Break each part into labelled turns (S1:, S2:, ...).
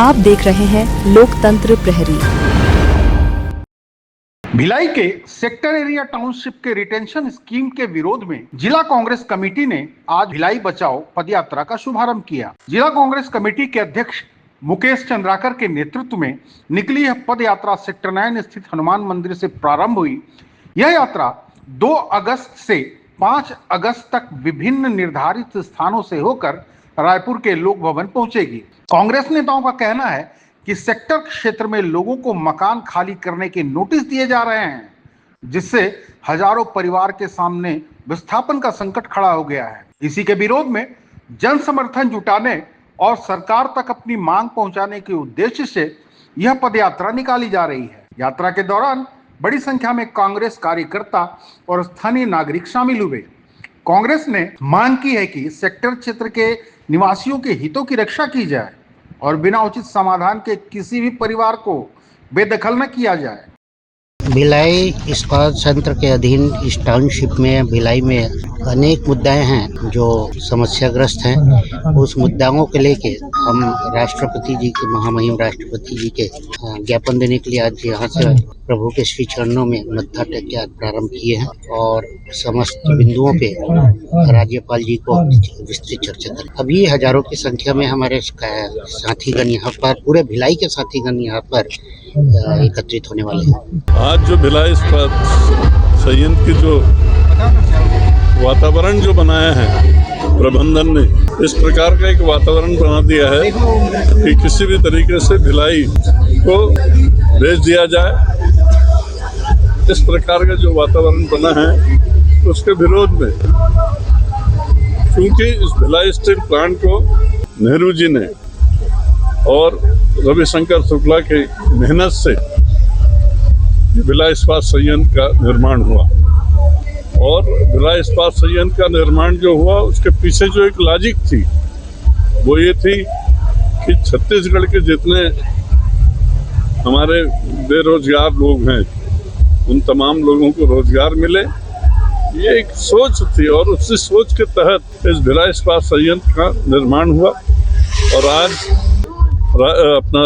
S1: आप देख रहे हैं लोकतंत्र प्रहरी।
S2: भिलाई के सेक्टर एरिया टाउनशिप के रिटेंशन स्कीम के विरोध में जिला कांग्रेस कमेटी ने आज भिलाई बचाओ पदयात्रा का शुभारंभ किया। जिला कांग्रेस कमेटी के अध्यक्ष मुकेश चंद्राकर के नेतृत्व में निकली यह पद यात्रा सेक्टर 9 स्थित हनुमान मंदिर से प्रारंभ हुई। यह यात्रा 2 अगस्त से 5 अगस्त तक विभिन्न निर्धारित स्थानों से होकर रायपुर के लोक भवन पहुंचेगी। कांग्रेस नेताओं का कहना है कि सेक्टर क्षेत्र में लोगों को मकान खाली करने के नोटिस दिए जा रहे हैं, जिससे हजारों परिवार के सामने विस्थापन का संकट खड़ा हो गया है। इसी के विरोध में जन समर्थन जुटाने और सरकार तक अपनी मांग पहुंचाने के उद्देश्य से यह पदयात्रा निकाली जा रही है। यात्रा के दौरान बड़ी संख्या में कांग्रेस कार्यकर्ता और स्थानीय नागरिक शामिल हुए। कांग्रेस ने मांग की है कि सेक्टर क्षेत्र के निवासियों के हितों की रक्षा की जाए और बिना उचित समाधान के किसी भी परिवार को बेदखल न किया जाए।
S3: भिलाई इस्पात संयंत्र के अधीन इस टाउनशिप में भिलाई में अनेक मुद्दाएं हैं जो समस्याग्रस्त हैं। उस मुद्दाओं के लेके हम राष्ट्रपति जी के महामहिम राष्ट्रपति जी के ज्ञापन देने के लिए आज यहाँ से प्रभु के श्री चरणों में मत्था टेक के आज प्रारंभ किए हैं और समस्त बिंदुओं पे राज्यपाल जी को विस्तृत चर्चा करें। अभी हजारों की संख्या में हमारे साथीगण यहाँ पर, पूरे भिलाई के साथीगण यहाँ पर एकत्रित होने वाले हैं।
S4: आज जो भिलाई इस्पात संयंत्र की जो वातावरण जो बनाया है प्रबंधन ने, इस प्रकार का एक वातावरण बना दिया है कि किसी भी तरीके से भिलाई को बेच दिया जाए। इस प्रकार का जो वातावरण बना है उसके विरोध में, क्योंकि इस भिलाई स्टील प्लांट को नेहरू जी ने और रविशंकर शुक्ला के मेहनत से भिलाई इस्पात संयंत्र का निर्माण हुआ और भिलाई इस्पात संयंत्र का निर्माण जो हुआ उसके पीछे जो एक लॉजिक थी वो ये थी कि छत्तीसगढ़ के जितने हमारे बेरोजगार लोग हैं उन तमाम लोगों को रोजगार मिले, ये एक सोच थी और उसी सोच के तहत इस भिलाई इस्पात संयंत्र का निर्माण हुआ। और आज अपना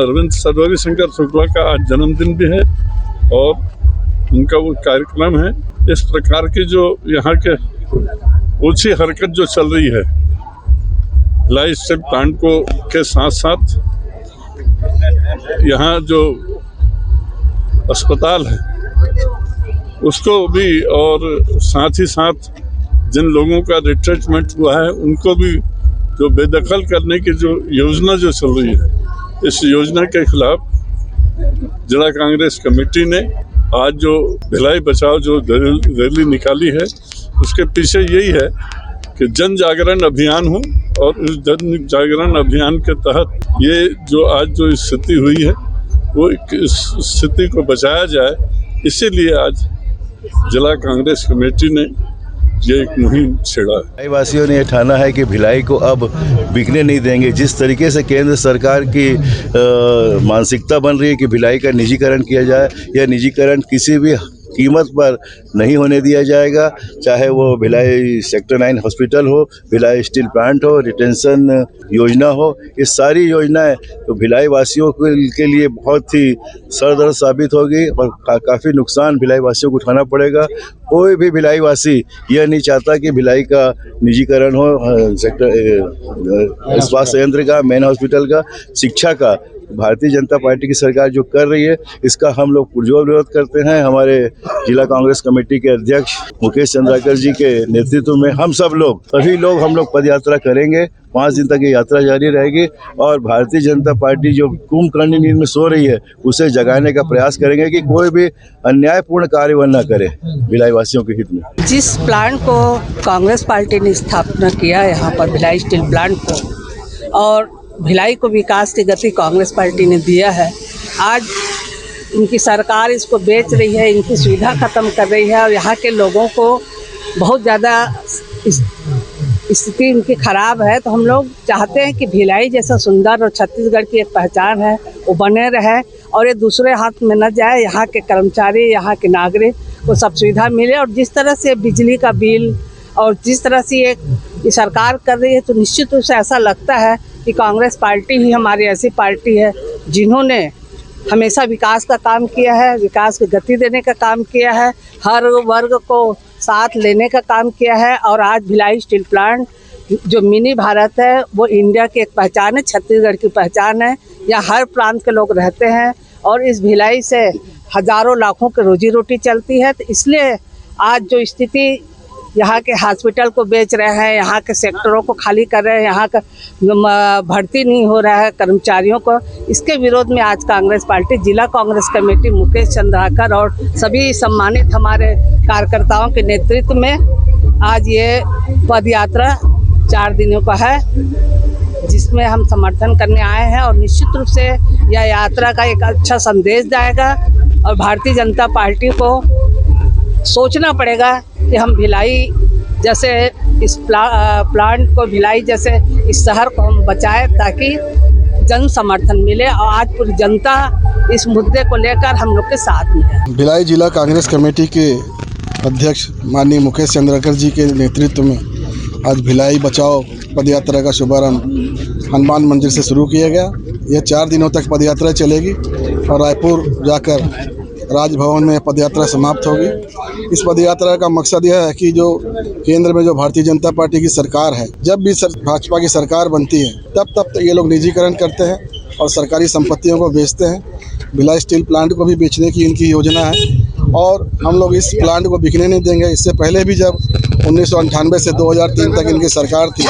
S4: रविशंकर शुक्ला का आज जन्मदिन भी है और उनका वो कार्यक्रम है। इस प्रकार की जो यहाँ के ऊंची हरकत जो चल रही है भिलाई स्टील प्लांट को के साथ साथ यहाँ जो अस्पताल है उसको भी, और साथ ही साथ जिन लोगों का रिट्रीटमेंट हुआ है उनको भी जो बेदखल करने की जो योजना जो चल रही है, इस योजना के खिलाफ जिला कांग्रेस कमेटी ने आज जो भिलाई बचाओ जो रैली निकाली है उसके पीछे यही है कि जन जागरण अभियान हो और उस जन जागरण अभियान के तहत ये जो आज जो स्थिति हुई है वो इस स्थिति को बचाया जाए। इसीलिए आज जिला कांग्रेस कमेटी ने ये एक मुहिम छेड़ा है।
S5: भिलाई वासियों ने यह ठाना है कि भिलाई को अब बिकने नहीं देंगे। जिस तरीके से केंद्र सरकार की मानसिकता बन रही है कि भिलाई का निजीकरण किया जाए, यह निजीकरण किसी भी कीमत पर नहीं होने दिया जाएगा, चाहे वो भिलाई सेक्टर 9 हॉस्पिटल हो, भिलाई स्टील प्लांट हो, रिटेंशन योजना हो। ये सारी योजनाएं तो भिलाई वासियों के लिए बहुत ही सरदर्द साबित होगी और काफ़ी नुकसान भिलाई वासियों को उठाना पड़ेगा। कोई भी भिलाई वासी यह नहीं चाहता कि भिलाई का निजीकरण हो, सेक्टर इस्पात संयंत्र का, मेन हॉस्पिटल का, शिक्षा का। भारतीय जनता पार्टी की सरकार जो कर रही है इसका हम लोग पुरजोर विरोध करते हैं। हमारे जिला कांग्रेस कमेटी के अध्यक्ष मुकेश चंद्राकर जी के नेतृत्व में सभी लोग हम लोग पदयात्रा करेंगे। 5 दिन तक ये यात्रा जारी रहेगी और भारतीय जनता पार्टी जो कुंभकर्णी नींद में सो रही है उसे जगाने का प्रयास करेंगे कि कोई भी अन्यायपूर्ण कार्य वह न करे भिलाई वासियों के हित में।
S6: जिस प्लांट को कांग्रेस पार्टी ने स्थापना किया यहाँ पर भिलाई स्टील प्लांट को, और भिलाई को विकास की गति कांग्रेस पार्टी ने दिया है, आज इनकी सरकार इसको बेच रही है, इनकी सुविधा ख़त्म कर रही है और यहाँ के लोगों को बहुत ज़्यादा स्थिति इनकी खराब है। तो हम लोग चाहते हैं कि भिलाई जैसा सुंदर और छत्तीसगढ़ की एक पहचान है वो बने रहे और ये दूसरे हाथ में न जाए। यहाँ के कर्मचारी, यहाँ के नागरिक को सब सुविधा मिले और जिस तरह से बिजली का बिल और जिस तरह से ये सरकार कर रही है तो निश्चित रूप से ऐसा लगता है कि कांग्रेस पार्टी ही हमारी ऐसी पार्टी है जिन्होंने हमेशा विकास का काम किया है, विकास की गति देने का काम किया है, हर वर्ग को साथ लेने का काम किया है। और आज भिलाई स्टील प्लांट जो मिनी भारत है वो इंडिया की एक पहचान है, छत्तीसगढ़ की पहचान है। यहाँ हर प्रांत के लोग रहते हैं और इस भिलाई से हजारों लाखों की रोजी रोटी चलती है। तो इसलिए आज जो स्थिति यहाँ के हॉस्पिटल को बेच रहे हैं, यहाँ के सेक्टरों को खाली कर रहे हैं, यहाँ का भर्ती नहीं हो रहा है कर्मचारियों को, इसके विरोध में आज कांग्रेस पार्टी जिला कांग्रेस कमेटी मुकेश चंद्राकर और सभी सम्मानित हमारे कार्यकर्ताओं के नेतृत्व में आज ये पद यात्रा 4 दिनों का है, जिसमें हम समर्थन करने आए हैं। और निश्चित रूप से यह यात्रा का एक अच्छा संदेश जाएगा और भारतीय जनता पार्टी को सोचना पड़ेगा कि हम भिलाई जैसे इस प्लांट को, भिलाई जैसे इस शहर को हम बचाएं ताकि जन समर्थन मिले। और आज पूरी जनता इस मुद्दे को लेकर हम लोग के साथ में है।
S7: भिलाई जिला कांग्रेस कमेटी के अध्यक्ष माननीय मुकेश चंद्राकर जी के नेतृत्व में आज भिलाई बचाओ पदयात्रा का शुभारंभ हनुमान मंदिर से शुरू किया गया। यह 4 दिनों तक पदयात्रा चलेगी और रायपुर जाकर राजभवन में पदयात्रा समाप्त होगी। इस पदयात्रा का मकसद यह है कि जो केंद्र में जो भारतीय जनता पार्टी की सरकार है, जब भी भाजपा की सरकार बनती है तब ये लोग निजीकरण करते हैं और सरकारी संपत्तियों को बेचते हैं। भिलाई स्टील प्लांट को भी बेचने की इनकी योजना है और हम लोग इस प्लांट को बिकने नहीं देंगे। इससे पहले भी जब 1998 से 2003 तक इनकी सरकार थी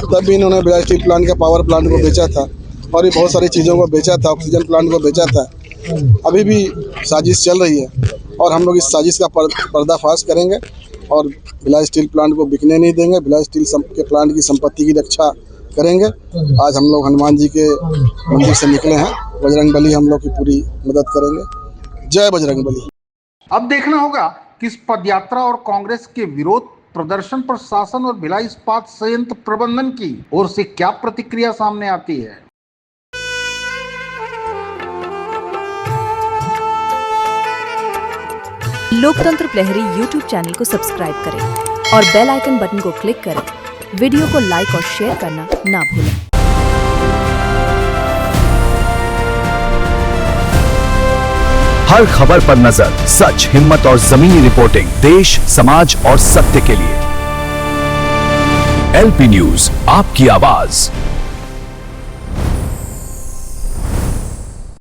S7: तब भी इन्होंने भिलाई स्टील प्लांट का पावर प्लांट को बेचा था और भी बहुत सारी चीज़ों को बेचा था, ऑक्सीजन प्लांट को बेचा था। अभी भी साजिश चल रही है और हम लोग इस साजिश का पर्दाफाश करेंगे और भिलाई स्टील प्लांट को बिकने नहीं देंगे। भिलाई स्टील के प्लांट की संपत्ति की रक्षा करेंगे। आज हम लोग हनुमान जी के मंदिर से निकले हैं, बजरंगबली हम लोग की पूरी मदद करेंगे। जय बजरंगबली।
S2: अब देखना होगा कि इस पदयात्रा और कांग्रेस के विरोध प्रदर्शन पर शासन और भिलाई इस्पात संयंत्र प्रबंधन की ओर से क्या प्रतिक्रिया सामने आती है।
S1: लोकतंत्र प्रहरी YouTube चैनल को सब्सक्राइब करें और बेल आइकन बटन को क्लिक करें। वीडियो को लाइक और शेयर करना ना भूलें।
S8: हर खबर पर नजर, सच, हिम्मत और जमीनी रिपोर्टिंग, देश, समाज और सत्य के लिए। LP न्यूज, आपकी आवाज।